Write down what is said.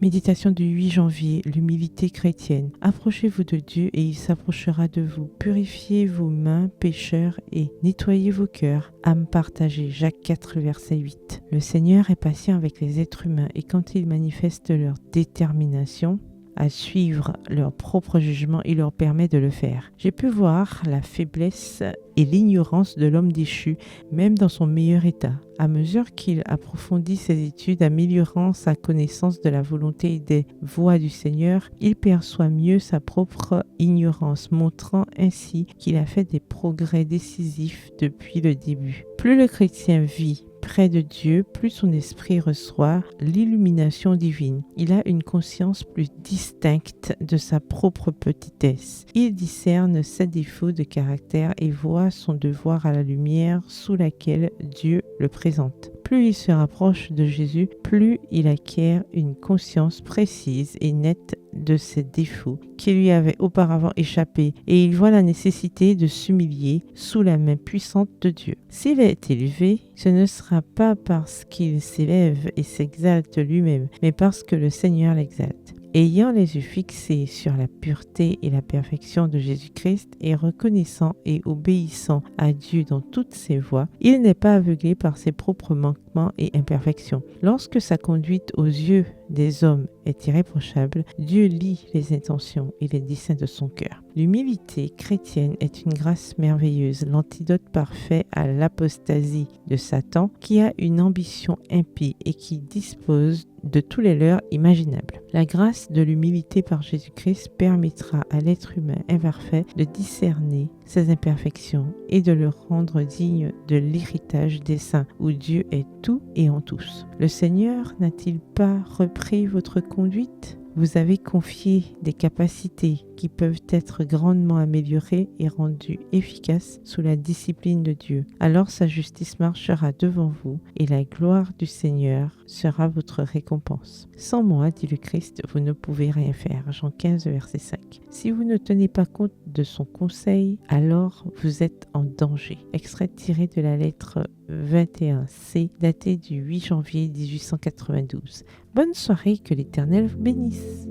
Méditation du 8 janvier, l'humilité chrétienne. Approchez-vous de Dieu et il s'approchera de vous. Purifiez vos mains, pécheurs, et nettoyez vos cœurs. Âme partagée, Jacques 4, verset 8. Le Seigneur est patient avec les êtres humains et quand ils manifestent leur détermination à suivre leur propre jugement, il leur permet de le faire. J'ai pu voir la faiblesse et l'ignorance de l'homme déchu, même dans son meilleur état. À mesure qu'il approfondit ses études, améliorant sa connaissance de la volonté et des voies du Seigneur, il perçoit mieux sa propre ignorance, montrant ainsi qu'il a fait des progrès décisifs depuis le début. Plus le chrétien vit près de Dieu, plus son esprit reçoit l'illumination divine. Il a une conscience plus distincte de sa propre petitesse. Il discerne ses défauts de caractère et voit son devoir à la lumière sous laquelle Dieu le présente. Plus il se rapproche de Jésus, plus il acquiert une conscience précise et nette de ses défauts qui lui avaient auparavant échappé et il voit la nécessité de s'humilier sous la main puissante de Dieu. S'il est élevé, ce ne sera pas parce qu'il s'élève et s'exalte lui-même, mais parce que le Seigneur l'exalte. Ayant les yeux fixés sur la pureté et la perfection de Jésus-Christ et reconnaissant et obéissant à Dieu dans toutes ses voies, il n'est pas aveuglé par ses propres manquements et imperfections. Lorsque sa conduite aux yeux des hommes est irréprochable, Dieu lit les intentions et les desseins de son cœur. L'humilité chrétienne est une grâce merveilleuse, l'antidote parfait à l'apostasie de Satan qui a une ambition impie et qui dispose de tous les leurs imaginables. La grâce de l'humilité par Jésus-Christ permettra à l'être humain imparfait de discerner ses imperfections et de le rendre digne de l'héritage des saints où Dieu est tout et en tous. Le Seigneur n'a-t-il pas repris votre conduite ? Vous avez confié des capacités qui peuvent être grandement améliorées et rendues efficaces sous la discipline de Dieu. Alors sa justice marchera devant vous et la gloire du Seigneur sera votre récompense. Sans moi, dit le Christ, vous ne pouvez rien faire. Jean 15, verset 5. Si vous ne tenez pas compte de son conseil, alors vous êtes en danger. Extrait tiré de la lettre 21C, datée du 8 janvier 1892. Bonne soirée, que l'Éternel vous bénisse.